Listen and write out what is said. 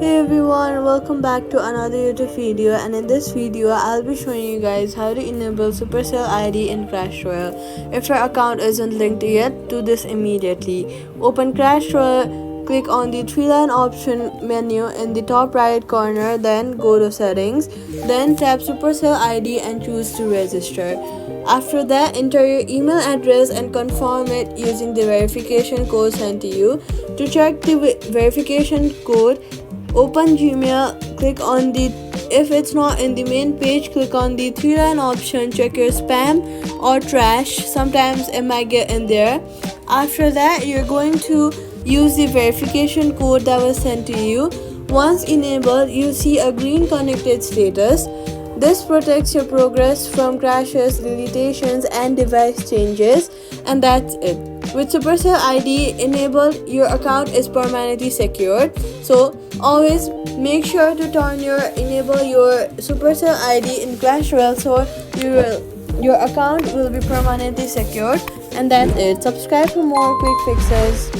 Hey everyone, welcome back to another YouTube video, and in this video I'll be showing you guys how to enable Supercell ID in Clash Royale. If your account isn't linked yet, do this immediately. Open Clash Royale, click on the three-line option menu in the top right corner, then go to settings, then tap Supercell ID and choose to register. After that, enter your email address and confirm it using the verification code sent to you. To check the verification code, open Gmail, click on the if it's not in the main page, click on the three-line option, check your spam or trash, sometimes it might get in there. After that, you're going to use the verification code that was sent to you. Once enabled, you see a green connected status. This protects your progress from crashes, deletions and device changes, and that's it. With Supercell ID enabled, your account is permanently secured. So always make sure to enable your Supercell ID in Clash Royale so your account will be permanently secured. And that's it. Subscribe for more quick fixes.